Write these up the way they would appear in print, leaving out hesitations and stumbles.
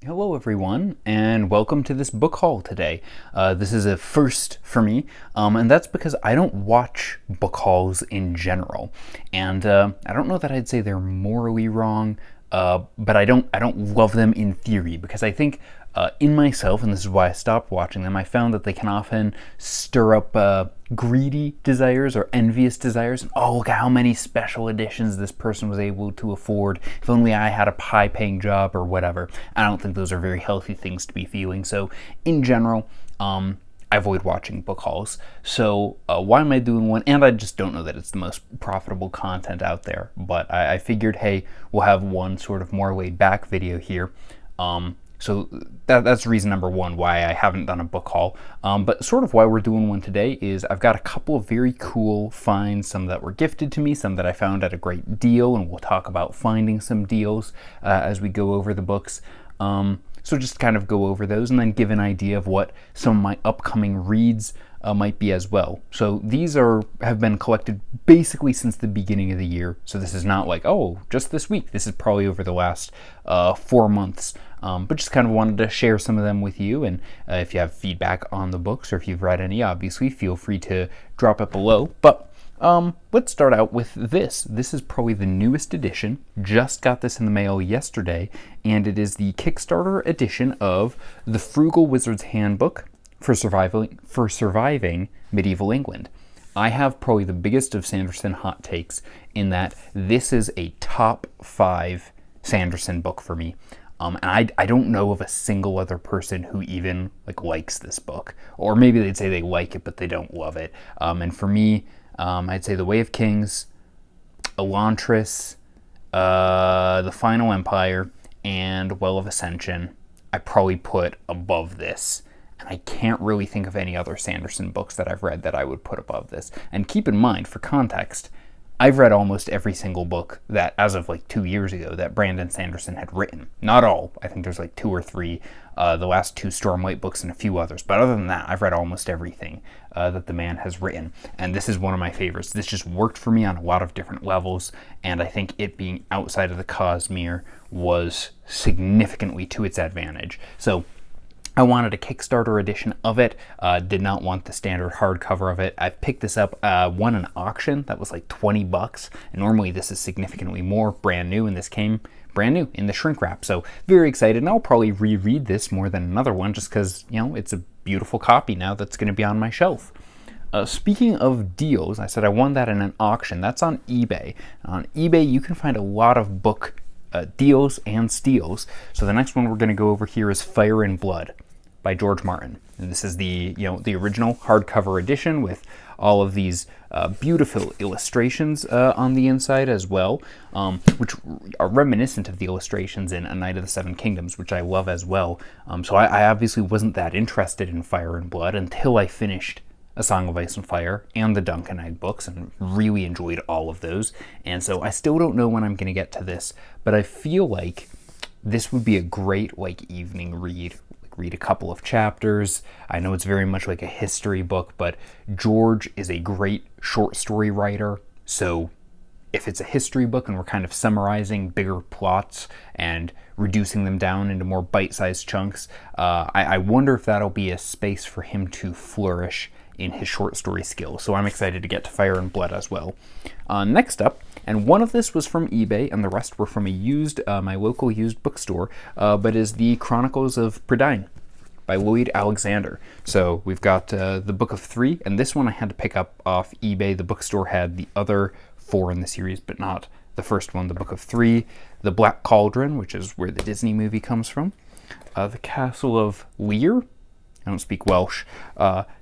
Hello everyone, and welcome to this book haul today. This is a first for me, and that's because I don't watch book hauls in general. And I don't know that I'd say they're morally wrong, but I don't love them in theory, because I think in myself, and this is why I stopped watching them, I found that they can often stir up greedy desires or envious desires. And, oh, look at how many special editions this person was able to afford. If only I had a high-paying job or whatever. I don't think those are very healthy things to be feeling. So, in general, I avoid watching book hauls. So why am I doing one? And I just don't know that it's the most profitable content out there. But I figured, hey, we'll have one sort of more laid-back video here. So that's reason number one why I haven't done a book haul. But sort of why we're doing one today is I've got a couple of very cool finds, some that were gifted to me, some that I found at a great deal, and we'll talk about finding some deals as we go over the books. So just kind of go over those and then give an idea of what some of my upcoming reads might be as well. So these have been collected basically since the beginning of the year. So this is not like, oh, just this week. This is probably over the last 4 months. But just kind of wanted to share some of them with you. And if you have feedback on the books or if you've read any, obviously feel free to drop it below. But let's start out with this. This is probably the newest edition. Just got this in the mail yesterday, and it is the Kickstarter edition of the Frugal Wizard's Handbook for surviving medieval England. I have probably the biggest of Sanderson hot takes in that this is a top 5 Sanderson book for me. And I don't know of a single other person who even likes this book. Or maybe they'd say they like it, but they don't love it. And for me, I'd say The Way of Kings, Elantris, The Final Empire, and Well of Ascension, I probably put above this. And I can't really think of any other Sanderson books that I've read that I would put above this. And keep in mind, for context, I've read almost every single book that, as of 2 years ago, that Brandon Sanderson had written. Not all. I think there's 2 or 3, the last 2 Stormlight books and a few others. But other than that, I've read almost everything that the man has written. And this is one of my favorites. This just worked for me on a lot of different levels. And I think it being outside of the Cosmere was significantly to its advantage. So I wanted a Kickstarter edition of it, did not want the standard hardcover of it. I picked this up, won an auction that was $20, and normally this is significantly more, brand new, and this came brand new in the shrink wrap. So very excited, and I'll probably reread this more than another one just because, it's a beautiful copy now that's going to be on my shelf. Speaking of deals, I said I won that in an auction. That's on eBay. On eBay, you can find a lot of book deals and steals. So the next one we're going to go over here is Fire and Blood by George Martin. And this is the original hardcover edition with all of these beautiful illustrations on the inside as well, which are reminiscent of the illustrations in A Knight of the Seven Kingdoms, which I love as well. So I obviously wasn't that interested in Fire and Blood until I finished A Song of Ice and Fire and the Dunk and Egg books, and really enjoyed all of those. And so I still don't know when I'm going to get to this, but I feel like this would be a great evening read. Read a couple of chapters. I know it's very much like a history book, but George is a great short story writer. So if it's a history book and we're kind of summarizing bigger plots and reducing them down into more bite-sized chunks, I wonder if that'll be a space for him to flourish in his short story skills. So I'm excited to get to Fire and Blood as well. Next up, and one of this was from eBay and the rest were from my local used bookstore, but is the Chronicles of Pradine by Lloyd Alexander. So we've got the Book of 3, and this one I had to pick up off eBay. The bookstore had the other 4 in the series, but not the first one, the Book of 3, The Black Cauldron, which is where the Disney movie comes from, The Castle of Lear, I don't speak Welsh,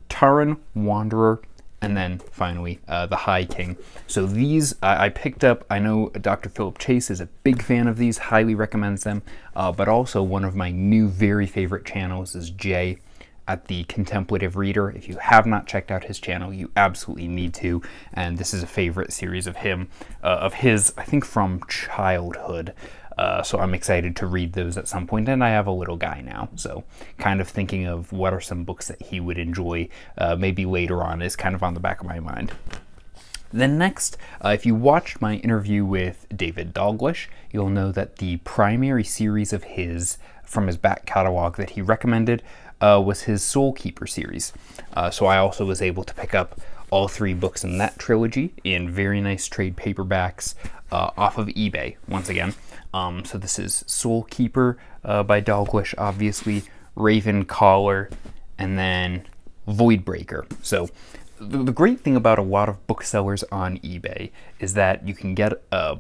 Taran Wanderer, and then finally The High King. So these I picked up. I know Dr. Philip Chase is a big fan of these, highly recommends them, but also one of my new very favorite channels is Jay at the Contemplative Reader. If you have not checked out his channel, you absolutely need to, and this is a favorite series of his, I think from childhood. So I'm excited to read those at some point, and I have a little guy now, so kind of thinking of what are some books that he would enjoy maybe later on is kind of on the back of my mind. Then next, if you watched my interview with David Dalglish, you'll know that the primary series of his from his back catalog that he recommended was his Soulkeeper series. So I also was able to pick up all 3 books in that trilogy in very nice trade paperbacks off of eBay, once again. So this is Soulkeeper by Dalglish, obviously, Raven Collar, and then Voidbreaker. So the great thing about a lot of booksellers on eBay is that you can get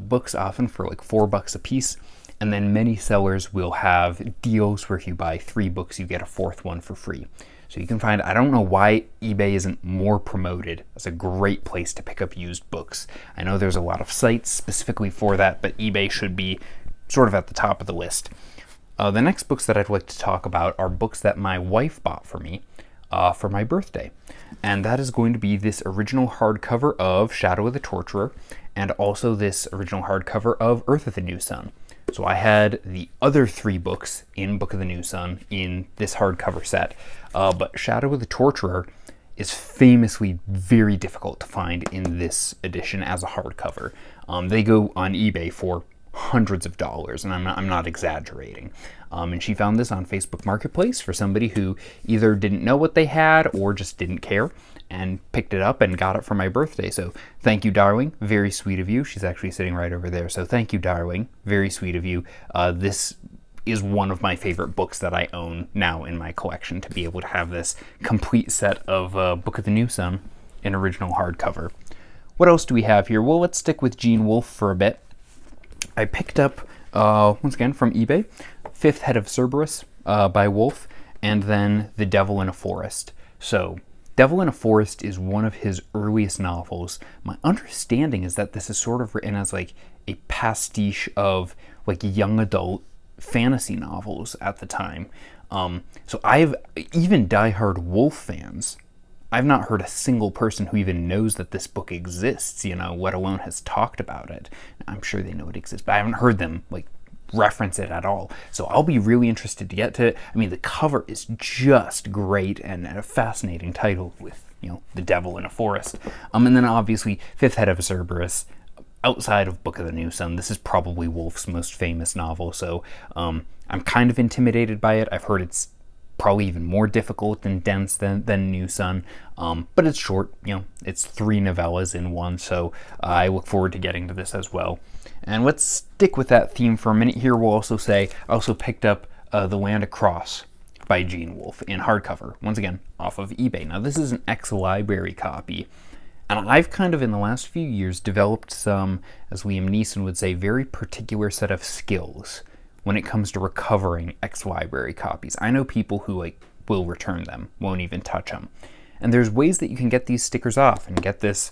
books often for like $4 a piece, and then many sellers will have deals where if you buy 3 books, you get a 4th one for free. So you can find, I don't know why eBay isn't more promoted as a great place to pick up used books. I know there's a lot of sites specifically for that, but eBay should be sort of at the top of the list. The next books that I'd like to talk about are books that my wife bought for me for my birthday. And that is going to be this original hardcover of Shadow of the Torturer, and also this original hardcover of Earth of the New Sun. So I had the other 3 books in Book of the New Sun in this hardcover set, but Shadow of the Torturer is famously very difficult to find in this edition as a hardcover. They go on eBay for hundreds of dollars, and I'm not exaggerating. And she found this on Facebook Marketplace for somebody who either didn't know what they had or just didn't care, and picked it up and got it for my birthday. So thank you, darling. Very sweet of you. She's actually sitting right over there. So thank you, darling. Very sweet of you. This is one of my favorite books that I own now in my collection, to be able to have this complete set of Book of the New Sun in original hardcover. What else do we have here? Well, let's stick with Gene Wolfe for a bit. I picked up, once again from eBay, Fifth Head of Cerberus by Wolfe, and then The Devil in a Forest. So Devil in a Forest is one of his earliest novels. My understanding is that this is sort of written as like a pastiche of like young adult fantasy novels at the time. So I've, even diehard Wolfe fans, I've not heard a single person who even knows that this book exists, let alone has talked about it. I'm sure they know it exists, but I haven't heard them like reference it at all. So I'll be really interested to get to it. I mean, the cover is just great, and a fascinating title with, The Devil in a Forest. And then obviously Fifth Head of Cerberus. Outside of Book of the New Sun, this is probably Wolfe's most famous novel, so I'm kind of intimidated by it. I've heard it's probably even more difficult and dense than New Sun, but it's short, it's 3 novellas in one, so I look forward to getting to this as well. And let's stick with that theme for a minute here. We'll also say I also picked up The Land Across by Gene Wolfe in hardcover, once again, off of eBay. Now, this is an ex-library copy, and I've kind of in the last few years developed some, as Liam Neeson would say, very particular set of skills when it comes to recovering ex-library copies. I know people who will return them, won't even touch them. And there's ways that you can get these stickers off and get this,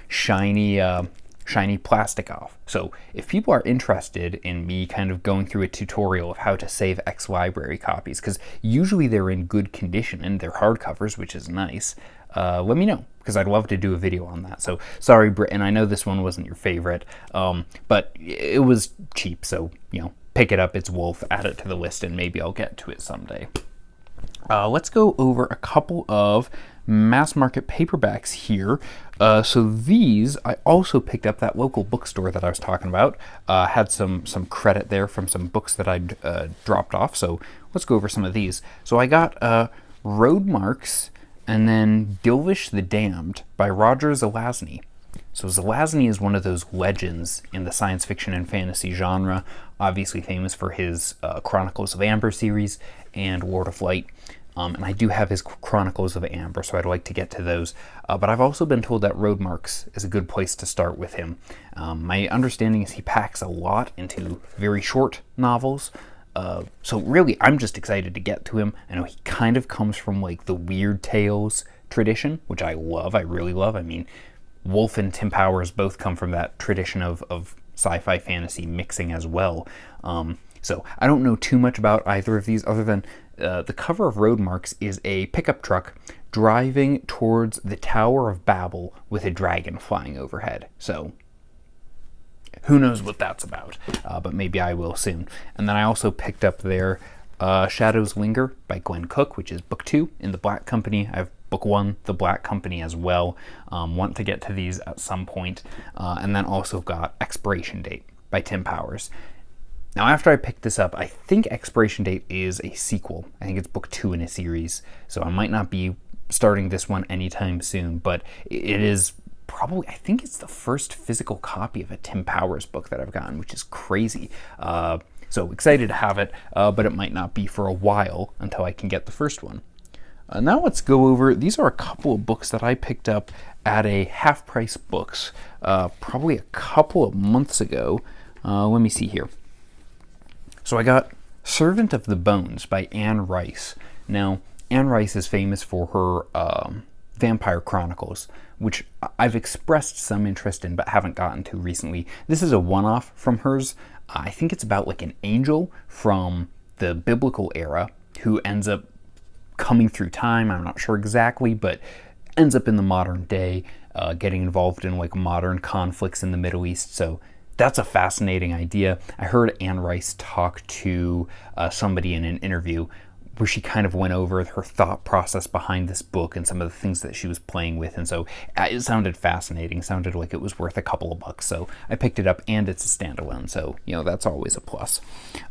shiny plastic off. So if people are interested in me kind of going through a tutorial of how to save ex-library copies, because usually they're in good condition and they're hardcovers, which is nice, let me know, because I'd love to do a video on that. So sorry, Britton, I know this one wasn't your favorite, but it was cheap, so, pick it up. It's Wolfe, add it to the list, and maybe I'll get to it someday. Let's go over a couple of mass market paperbacks here. So these, I also picked up that local bookstore that I was talking about. Had some credit there from some books that I'd dropped off. So let's go over some of these. So I got Road Marks and then Dilvish the Damned by Roger Zelazny. So Zelazny is one of those legends in the science fiction and fantasy genre, obviously famous for his Chronicles of Amber series and Lord of Light. And I do have his Chronicles of Amber, so I'd like to get to those. But I've also been told that Road Marks is a good place to start with him. My understanding is he packs a lot into very short novels. So really, I'm just excited to get to him. I know he kind of comes from like the weird tales tradition, which I love, I really love. I mean, Wolfe and Tim Powers both come from that tradition of sci-fi fantasy mixing as well. So I don't know too much about either of these other than the cover of Road Marks is a pickup truck driving towards the Tower of Babel with a dragon flying overhead. So who knows what that's about, but maybe I will soon. And then I also picked up their Shadows Linger by Glenn Cook, which is book 2 in the Black Company. I have book 1, the Black Company, as well. Want to get to these at some point. And then also got Expiration Date by Tim Powers. Now, after I picked this up, I think Expiration Date is a sequel. I think it's book 2 in a series, so I might not be starting this one anytime soon, but it is probably, I think it's the first physical copy of a Tim Powers book that I've gotten, which is crazy. So excited to have it, but it might not be for a while until I can get the first one. Now let's go over, these are a couple of books that I picked up at a half-price books, probably a couple of months ago. Let me see here. So I got Servant of the Bones by Anne Rice. Now, Anne Rice is famous for her Vampire Chronicles, which I've expressed some interest in but haven't gotten to recently. This is a one-off from hers. I think it's about like an angel from the biblical era who ends up coming through time. I'm not sure exactly, but ends up in the modern day, getting involved in like modern conflicts in the Middle East. So that's a fascinating idea. I heard Anne Rice talk to somebody in an interview where she kind of went over her thought process behind this book and some of the things that she was playing with. And so it sounded fascinating, sounded like it was worth a couple of bucks. So I picked it up, and it's a standalone. So, you know, that's always a plus.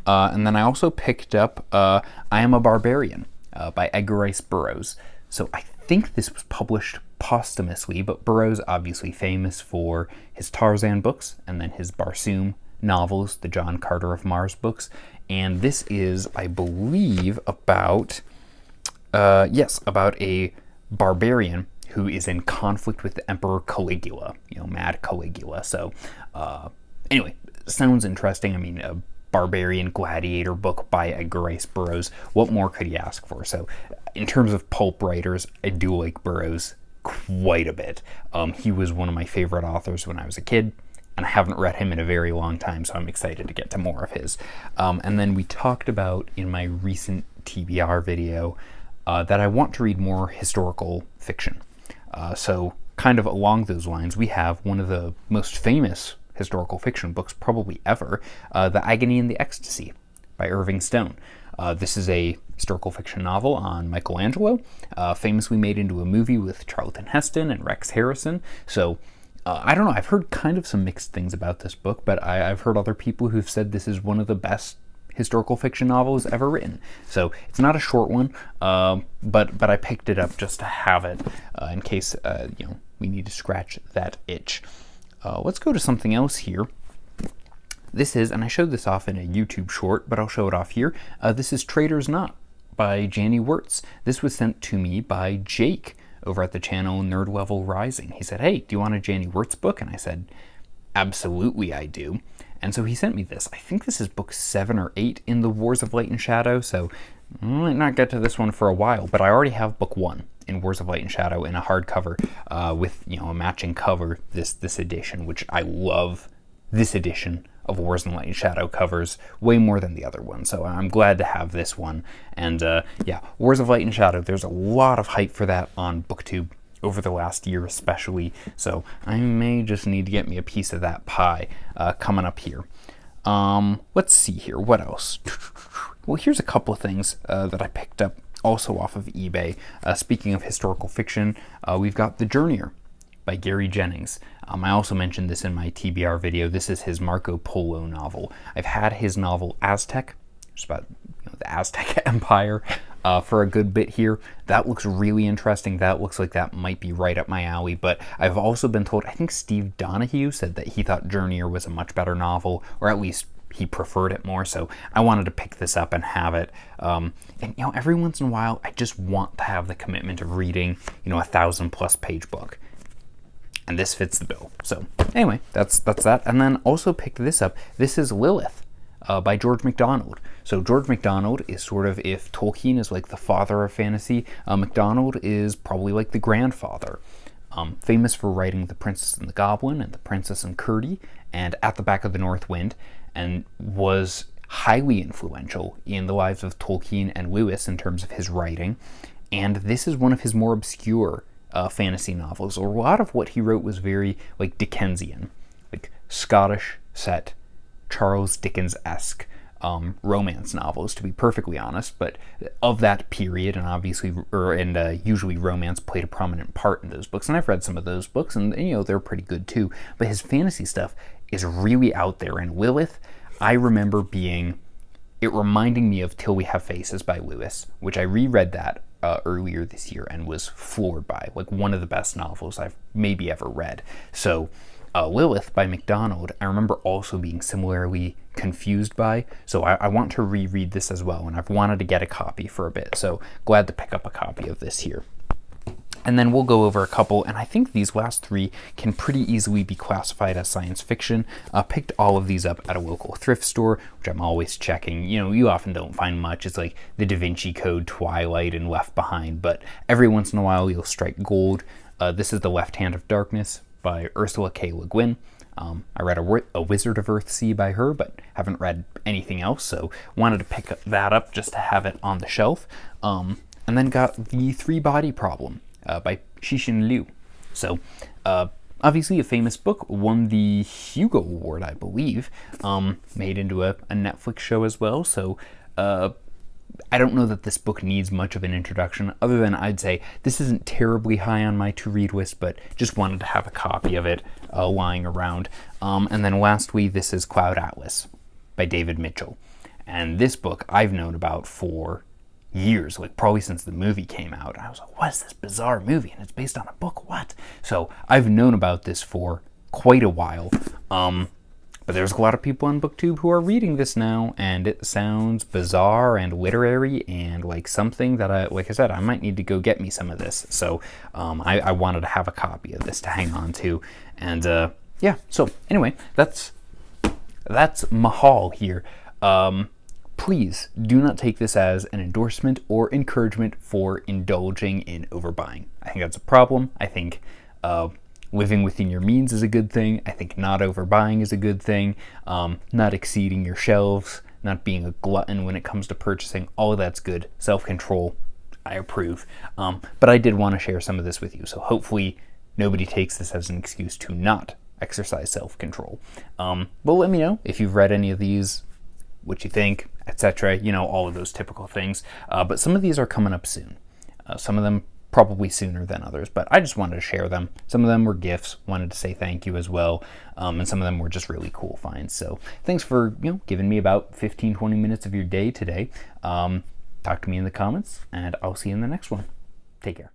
And then I also picked up I Am a Barbarian by Edgar Rice Burroughs. So I think this was published posthumously, but Burroughs obviously famous for his Tarzan books and then his Barsoom novels, the John Carter of Mars books. And this is, I believe, about a barbarian who is in conflict with the Emperor Caligula, Mad Caligula. So anyway, sounds interesting. I mean, a barbarian gladiator book by Edgar Rice Burroughs. What more could you ask for? So in terms of pulp writers, I do like Burroughs quite a bit. He was one of my favorite authors when I was a kid, and I haven't read him in a very long time, so I'm excited to get to more of his. And then we talked about in my recent TBR video that I want to read more historical fiction. So kind of along those lines, we have one of the most famous historical fiction books probably ever, The Agony and the Ecstasy by Irving Stone. This is a historical fiction novel on Michelangelo, famously made into a movie with Charlton Heston and Rex Harrison. So I don't know, I've heard kind of some mixed things about this book, but I've heard other people who've said this is one of the best historical fiction novels ever written. So it's not a short one, but I picked it up just to have it in case we need to scratch that itch. Let's go to something else here. This is, and I showed this off in a YouTube short, but I'll show it off here. This is Traitors Not by Janie Wirtz. This was sent to me by Jake over at the channel Nerd Level Rising. He said, "Hey, do you want a Janie Wirtz book?" And I said, "Absolutely I do." And so he sent me this. I think this is book 7 or 8 in the Wars of Light and Shadow, so I might not get to this one for a while, but I already have book 1 in Wars of Light and Shadow in a hardcover with a matching cover, this edition, which I love this edition of Wars of Light and Shadow covers way more than the other one, so I'm glad to have this one. And Wars of Light and Shadow, there's a lot of hype for that on BookTube over the last year especially, so I may just need to get me a piece of that pie coming up here. Let's see here, what else? Well, here's a couple of things that I picked up also off of eBay. Speaking of historical fiction, we've got The Journeyer by Gary Jennings. I also mentioned this in my TBR video. This is his Marco Polo novel. I've had his novel Aztec, it's about the Aztec Empire, for a good bit here. That looks really interesting. That looks like that might be right up my alley, but I've also been told, I think Steve Donahue said that he thought Journeyer was a much better novel, or at least he preferred it more, so I wanted to pick this up and have it. And every once in a while, I just want to have the commitment of reading, a 1,000+ page book. And this fits the bill. So anyway, that's that. And then also picked this up. This is Lilith by George MacDonald. So George MacDonald is sort of, if Tolkien is like the father of fantasy, MacDonald is probably like the grandfather. Famous for writing The Princess and the Goblin and The Princess and Curdie and At the Back of the North Wind, and was highly influential in the lives of Tolkien and Lewis in terms of his writing. And this is one of his more obscure fantasy novels. A lot of what he wrote was very like Dickensian, like Scottish set, Charles Dickens-esque romance novels, to be perfectly honest, but of that period, and obviously, usually romance played a prominent part in those books, and I've read some of those books, and they're pretty good too, but his fantasy stuff is really out there, and Lilith, I remember it reminding me of Till We Have Faces by Lewis, which I reread that earlier this year and was floored by. Like, one of the best novels I've maybe ever read. So Lilith by MacDonald, I remember also being similarly confused by. So I want to reread this as well, and I've wanted to get a copy for a bit. So glad to pick up a copy of this here. And then we'll go over a couple, and I think these last three can pretty easily be classified as science fiction. Picked all of these up at a local thrift store, which I'm always checking. You know, you often don't find much. It's like the Da Vinci Code, Twilight, and Left Behind, but every once in a while you'll strike gold. This is The Left Hand of Darkness by Ursula K. Le Guin. I read a Wizard of Earthsea by her, but haven't read anything else, so wanted to pick that up just to have it on the shelf. And then got The Three Body Problem by Cixin Liu. So, obviously a famous book, won the Hugo Award, I believe, made into a Netflix show as well. So, I don't know that this book needs much of an introduction, other than I'd say this isn't terribly high on my to-read list, but just wanted to have a copy of it lying around. And then lastly, this is Cloud Atlas by David Mitchell. And this book I've known about for years, like probably since the movie came out. I was like, what is this bizarre movie? And it's based on a book, what? So I've known about this for quite a while. But there's a lot of people on BookTube who are reading this now, and it sounds bizarre and literary and like something that like I said, I might need to go get me some of this. So I wanted to have a copy of this to hang on to. And yeah, so anyway, that's my haul here. Please do not take this as an endorsement or encouragement for indulging in overbuying. I think that's a problem. I think living within your means is a good thing. I think not overbuying is a good thing. Not exceeding your shelves, not being a glutton when it comes to purchasing, all of that's good. Self-control, I approve. But I did want to share some of this with you, so hopefully nobody takes this as an excuse to not exercise self-control. But let me know if you've read any of these, what you think, etc. You know, all of those typical things. But some of these are coming up soon. Some of them probably sooner than others, but I just wanted to share them. Some of them were gifts, wanted to say thank you as well, and some of them were just really cool finds. So thanks for giving me about 15-20 minutes of your day today. Talk to me in the comments, and I'll see you in the next one. Take care.